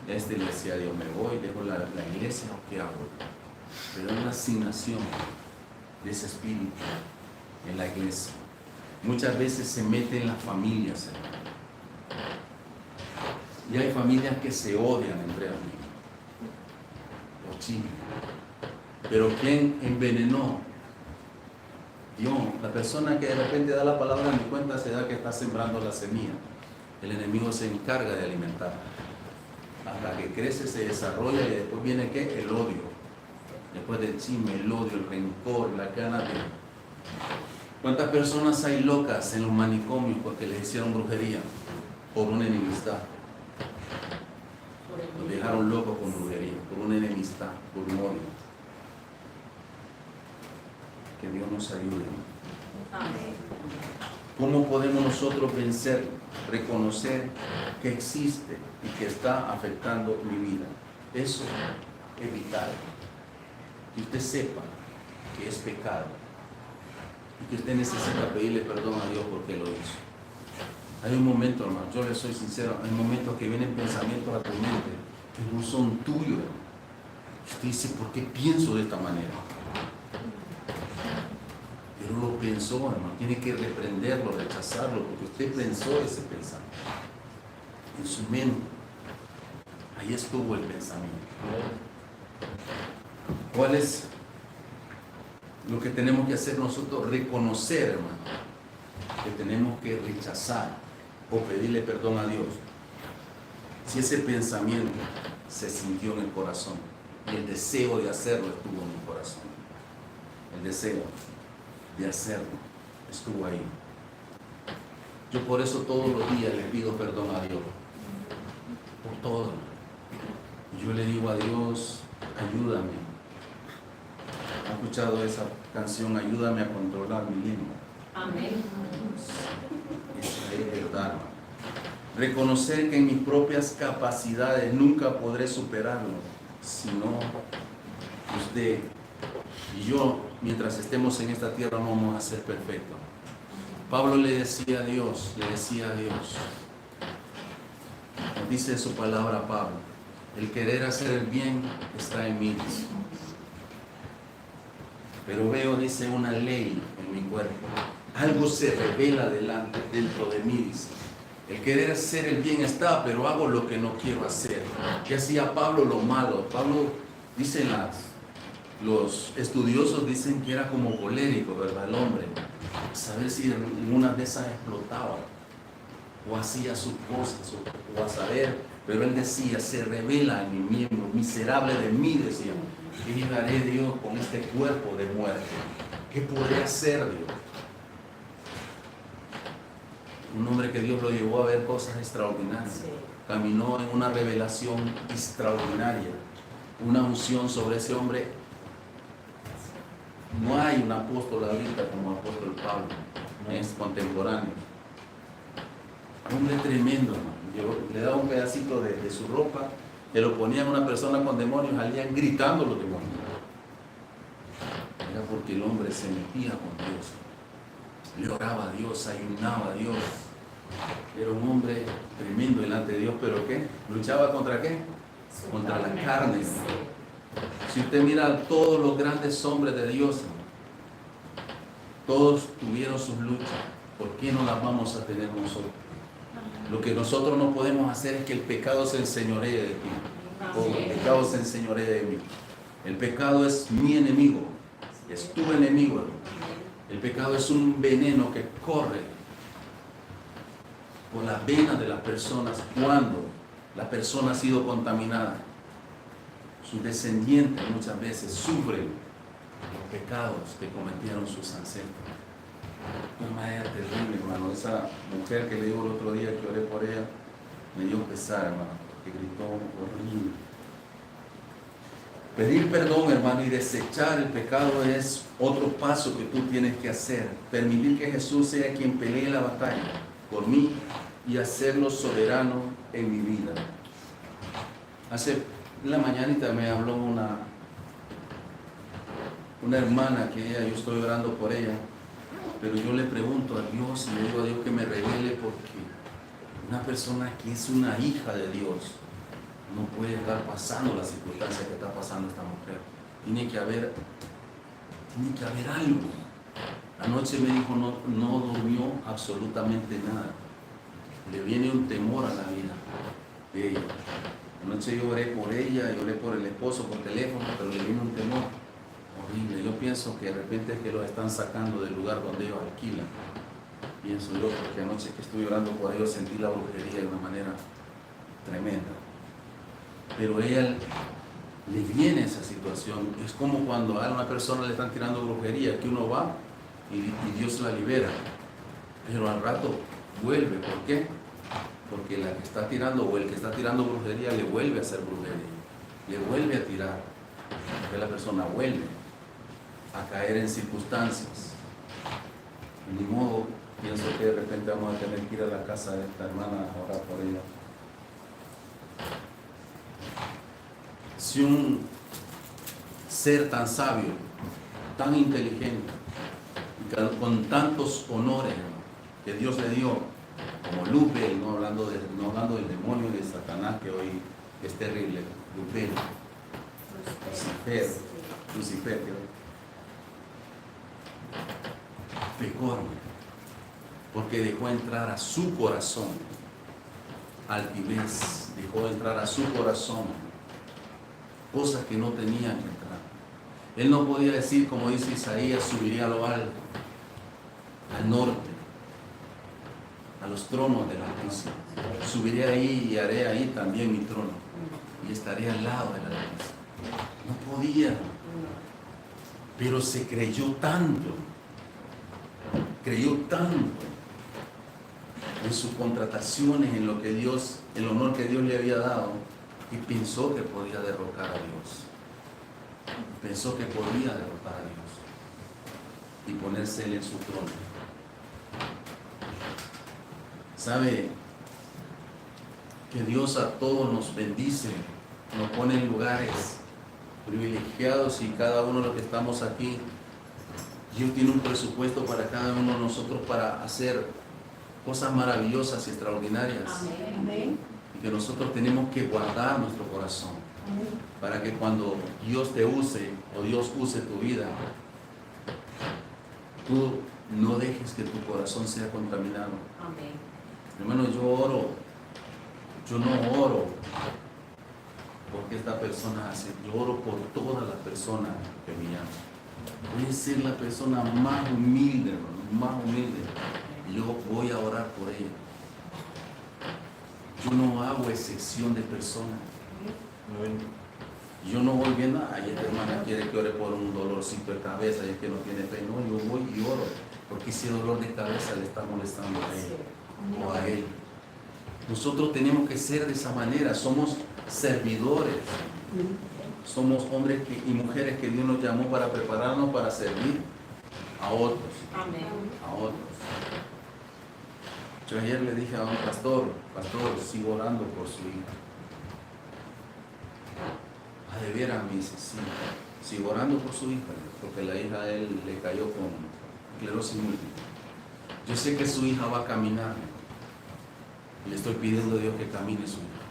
le decía a Dios, me voy, dejo la iglesia o qué hago. Pero hay una asignación de ese espíritu en la iglesia. Muchas veces se mete en las familias, hermano. Y hay familias que se odian entre ellas mismas. Los chismes. Pero ¿quién envenenó? Dios, la persona que de repente da la palabra en mi cuenta se da que está sembrando la semilla. El enemigo se encarga de alimentar. Hasta que crece, se desarrolla y después viene ¿qué? El odio. Después del chisme, el odio, el rencor, la ganas de... ¿Cuántas personas hay locas en los manicomios porque les hicieron brujería? Por una enemistad. Los dejaron locos con brujería, por una enemistad, por un odio. Que Dios nos ayude. Amén. ¿Cómo podemos nosotros vencer, reconocer que existe y que está afectando mi vida? Eso es vital. Que usted sepa que es pecado y que usted necesita pedirle perdón a Dios porque lo hizo. Hay un momento, hermano, yo le soy sincero, hay momentos que vienen pensamientos a tu mente que no son tuyos. Usted dice, ¿por qué pienso de esta manera? Pero lo pensó, hermano, tiene que reprenderlo, rechazarlo, porque usted pensó ese pensamiento en su mente. Ahí estuvo el pensamiento. ¿Cuál es lo que tenemos que hacer nosotros? Reconocer, hermano, que tenemos que rechazar o pedirle perdón a Dios si ese pensamiento se sintió en el corazón y el deseo de hacerlo estuvo en el corazón. El deseo de hacerlo estuvo ahí. Yo por eso todos los días le pido perdón a Dios por todo. Yo le digo a Dios, ayúdame. ¿Ha escuchado esa canción? Ayúdame a controlar mi lengua. Amén. Esa es verdad. Reconocer que en mis propias capacidades nunca podré superarlo, sino usted y yo, mientras estemos en esta tierra, no vamos a ser perfectos. Pablo le decía a Dios, nos dice su palabra Pablo, el querer hacer el bien está en mí, dice. Pero veo, dice, una ley en mi cuerpo. Algo se revela dentro de mí, dice. El querer hacer el bien está, pero hago lo que no quiero hacer. ¿Qué hacía Pablo? Lo malo. Pablo, dicen los estudiosos, dicen que era como colérico, ¿verdad? El hombre. Saber si en una de esas explotaba o hacía sus cosas o a saber. Pero él decía, se revela en mi miembro, miserable de mí, decía. ¿Qué haré, Dios, con este cuerpo de muerte? ¿Qué podré hacer, Dios? Un hombre que Dios lo llevó a ver cosas extraordinarias. Sí. Caminó en una revelación extraordinaria. Una unción sobre ese hombre. No hay un apóstol ahorita como apóstol Pablo. Es contemporáneo. Un hombre tremendo, hermano. Le daba un pedacito de su ropa, que lo ponían a una persona con demonios, salían gritando los demonios. Era porque el hombre se metía con Dios. Le oraba a Dios, ayunaba a Dios. Era un hombre tremendo delante de Dios, pero ¿qué? ¿Luchaba contra qué? Contra la carne. Si usted mira a todos los grandes hombres de Dios, todos tuvieron sus luchas. ¿Por qué no las vamos a tener nosotros? Lo que nosotros no podemos hacer es que el pecado se enseñoree de ti. O el pecado se enseñoree de mí. El pecado es mi enemigo. Es tu enemigo. El pecado es un veneno que corre por las venas de las personas cuando la persona ha sido contaminada. Sus descendientes muchas veces sufren los pecados que cometieron sus ancestros. De una manera terrible, hermano. Esa mujer que le digo el otro día que oré por ella, me dio pesar, hermano, porque gritó horrible. Pedir perdón, hermano, y desechar el pecado es otro paso que tú tienes que hacer. Permitir que Jesús sea quien pelee la batalla por mí y hacerlo soberano en mi vida. Hace la mañanita me habló una hermana que yo estoy orando por ella, pero yo le pregunto a Dios y le digo a Dios que me revele, porque una persona que es una hija de Dios no puede estar pasando la circunstancia que está pasando esta mujer. Tiene que haber algo. Anoche me dijo, no durmió absolutamente nada. Le viene un temor a la vida de ella. Anoche yo oré por ella, yo oré por el esposo por teléfono, pero le viene un temor horrible. Yo pienso que de repente es que lo están sacando del lugar donde ellos alquilan. Pienso yo, porque anoche que estuve orando por ellos sentí la brujería de una manera tremenda. Pero a ella le viene esa situación. Es como cuando a una persona le están tirando brujería, que uno va y Dios la libera. Pero al rato vuelve. ¿Por qué? Porque la que está tirando o el que está tirando brujería le vuelve a hacer brujería. Le vuelve a tirar. Porque la persona vuelve a caer en circunstancias. Ni modo, pienso que de repente vamos a tener que ir a la casa de esta hermana a orar por ella. Si un ser tan sabio, tan inteligente, con tantos honores que Dios le dio, como Lupe, no hablando del demonio de Satanás, que hoy es terrible, Lupe, Lucifer, pecó, porque dejó entrar a su corazón altivez, dejó entrar a su corazón cosas que no tenían que entrar. Él no podía decir, como dice Isaías, subiría a lo alto, al norte, a los tronos del Altísimo. Subiré ahí y haré ahí también mi trono. Y estaré al lado del Altísimo. No podía. Pero se creyó tanto en sus contrataciones, en lo que Dios, el honor que Dios le había dado, y pensó que podía derrocar a Dios. Pensó que podía derrotar a Dios y ponerse él en su trono. ¿Sabe que Dios a todos nos bendice, nos pone en lugares privilegiados, y cada uno de los que estamos aquí, Dios tiene un presupuesto para cada uno de nosotros para hacer cosas maravillosas y extraordinarias? Amén. Y que nosotros tenemos que guardar nuestro corazón para que cuando Dios te use o Dios use tu vida, tú no dejes que tu corazón sea contaminado. Amén. Hermano, yo no oro porque esta persona hace, yo oro por todas las personas que me llaman. Voy a ser la persona más humilde, hermano, más humilde. Y yo voy a orar por ella. Yo no hago excepción de personas. Yo no voy viendo, ay, esta hermana quiere que ore por un dolorcito de cabeza y es que no tiene fe. No, yo voy y oro, porque ese dolor de cabeza le está molestando a ella o a él. Nosotros tenemos que ser de esa manera, somos servidores. Somos hombres y mujeres que Dios nos llamó para prepararnos para servir a otros. Amén. A otros. Yo ayer le dije a un pastor, sigo orando por su hija. Ah, de veras, me dice, sí, sigo orando por su hija, porque la hija de él le cayó con esclerosis múltiple. Yo sé que su hija va a caminar, y le estoy pidiendo a Dios que camine su hija.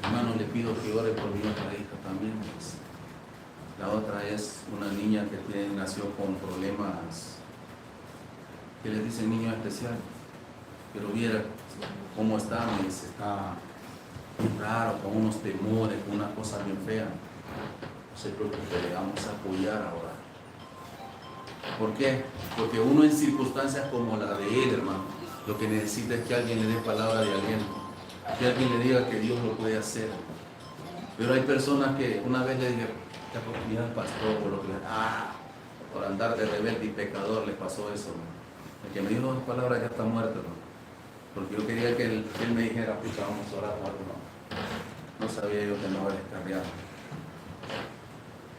Hermano, le pido que ore por mi otra hija también. Pues. La otra es una niña que nació con problemas que les dicen niño especial. Pero viera cómo está, me dice, está raro, con unos temores, con una cosa bien fea. No se preocupe, le vamos a apoyar ahora. ¿Por qué? Porque uno en circunstancias como la de él, hermano, lo que necesita es que alguien le dé palabra de aliento, que alguien le diga que Dios lo puede hacer. Pero hay personas que una vez le dije, ya por al pastor, por lo que por andar de rebelde y pecador le pasó eso. El que me dijo las palabras ya está muerto, ¿no? Porque yo quería que él me dijera, pucha, vamos a orar o algo, no sabía yo que no iba a descarriar.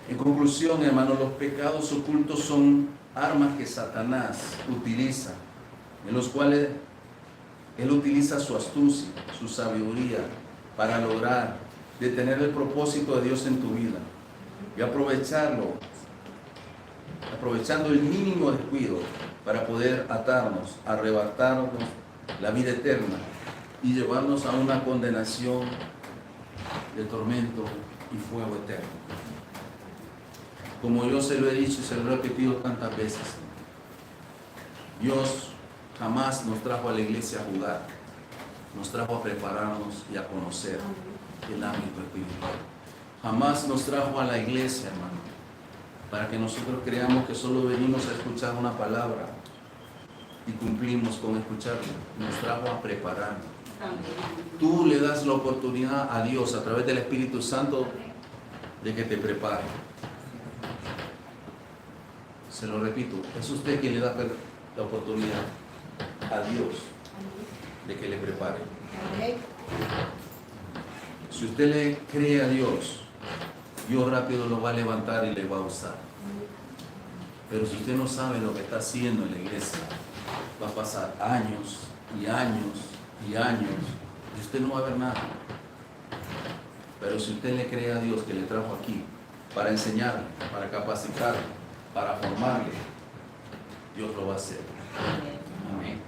En conclusión, hermanos, los pecados ocultos son armas que Satanás utiliza, en los cuales él utiliza su astucia, su sabiduría, para lograr detener el propósito de Dios en tu vida y aprovechando el mínimo descuido para poder atarnos, arrebatarnos la vida eterna y llevarnos a una condenación de tormento y fuego eterno. Como yo se lo he dicho y se lo he repetido tantas veces, Dios jamás nos trajo a la iglesia a jugar, nos trajo a prepararnos y a conocer el ámbito espiritual. Jamás nos trajo a la iglesia, hermano, para que nosotros creamos que solo venimos a escuchar una palabra y cumplimos con escucharla. Nos trajo a prepararnos. Tú le das la oportunidad a Dios a través del Espíritu Santo de que te prepare. Se lo repito, es usted quien le da la oportunidad a Dios de que le prepare. Si usted le cree a Dios, Dios rápido lo va a levantar y le va a usar. Pero si usted no sabe lo que está haciendo en la iglesia, va a pasar años y años y años y usted no va a ver nada. Pero si usted le cree a Dios que le trajo aquí para enseñarle, para capacitarle, para formarle, Dios lo va a hacer. Amén.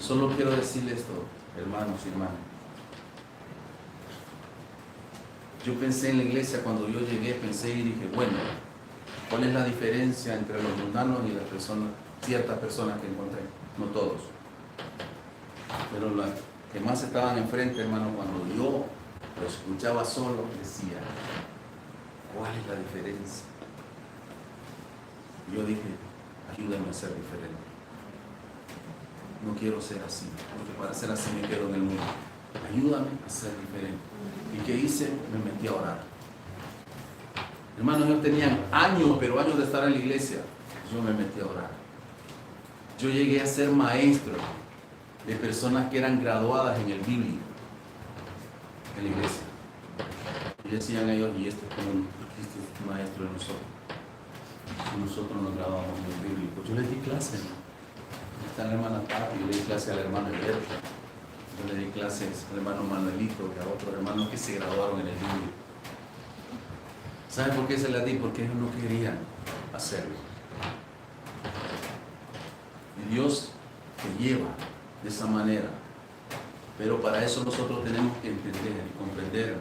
Solo quiero decirle esto, hermanos y hermanas. Yo pensé en la iglesia cuando yo llegué, pensé y dije, bueno, ¿cuál es la diferencia entre los mundanos y las personas, ciertas personas que encontré? No todos. Pero que más estaban enfrente, hermano, cuando yo lo escuchaba solo, decía, ¿cuál es la diferencia? Yo dije, ayúdame a ser diferente. No quiero ser así, porque para ser así me quedo en el mundo. Ayúdame a ser diferente. ¿Y qué hice? Me metí a orar. Hermanos, ellos tenían años, pero años de estar en la iglesia. Yo me metí a orar. Yo llegué a ser maestro de personas que eran graduadas en el bíblico, en la iglesia. Y decían ellos, y este es como un maestro de nosotros. Y nosotros nos graduamos en el bíblico. Yo les di clase, ¿no? Está la hermana Tati, yo le di clase al hermano Alberto. Yo le di clases al hermano Manuelito y a otros hermanos que se graduaron en el bíblico. ¿Saben por qué se las di? Porque ellos no querían hacerlo. Y Dios te lleva de esa manera. Pero para eso nosotros tenemos que entender y comprender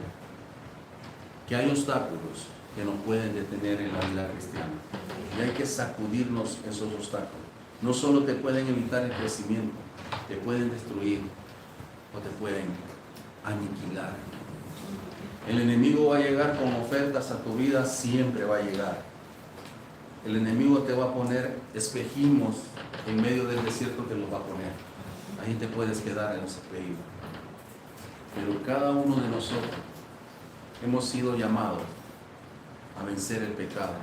que hay obstáculos que nos pueden detener en la vida cristiana. Y hay que sacudirnos esos obstáculos. No solo te pueden evitar el crecimiento, te pueden destruir o te pueden aniquilar. El enemigo va a llegar con ofertas a tu vida, siempre va a llegar. El enemigo te va a poner espejismos en medio del desierto, te los va a poner. Ahí te puedes quedar en ese espejismo. Pero cada uno de nosotros hemos sido llamados a vencer el pecado.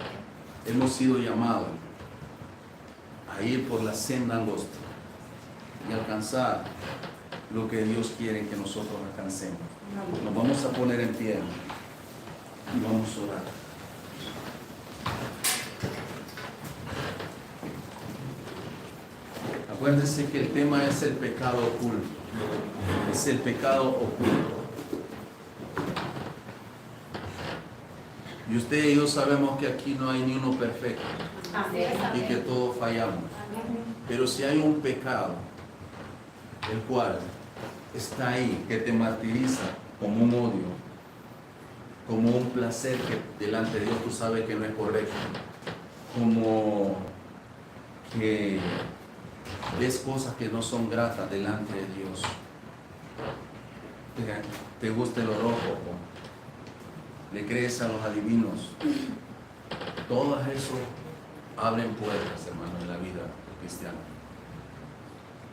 Hemos sido llamados a ir por la senda angosta y alcanzar lo que Dios quiere que nosotros alcancemos. Nos vamos a poner en pie y vamos a orar. Acuérdense que el tema es el pecado oculto. Es el pecado oculto. Y usted y yo sabemos que aquí no hay ni uno perfecto y que todos fallamos. Pero si hay un pecado, el cual está ahí, que te martiriza como un odio, como un placer que delante de Dios tú sabes que no es correcto, como que ves cosas que no son gratas delante de Dios, te gusta el horóscopo, le crees a los adivinos, todo eso abren puertas, hermano, en la vida cristiana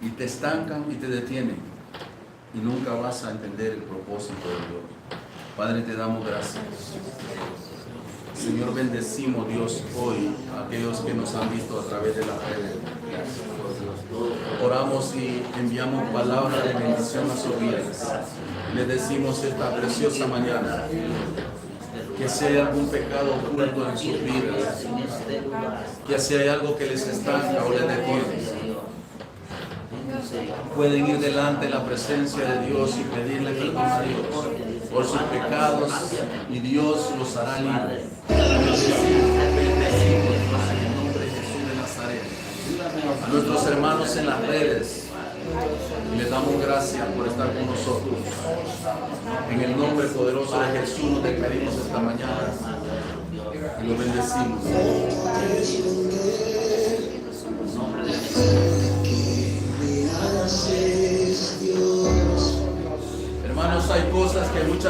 y te estancan y te detienen y nunca vas a entender el propósito de Dios. Padre, te damos gracias. Señor, bendecimos, Dios, hoy a aquellos que nos han visto a través de las redes. Oramos y enviamos palabra de bendición a sus vidas. Les decimos esta preciosa mañana que si hay algún pecado oculto en sus vidas, que si hay algo que les estanca o les detiene, pueden ir delante de la presencia de Dios y pedirle perdón a Dios por sus pecados y Dios los hará libres. En el nombre de Jesús de Nazaret, a nuestros hermanos en las redes, les damos gracias por estar con nosotros. En el nombre poderoso de Jesús nos despedimos esta mañana y lo bendecimos.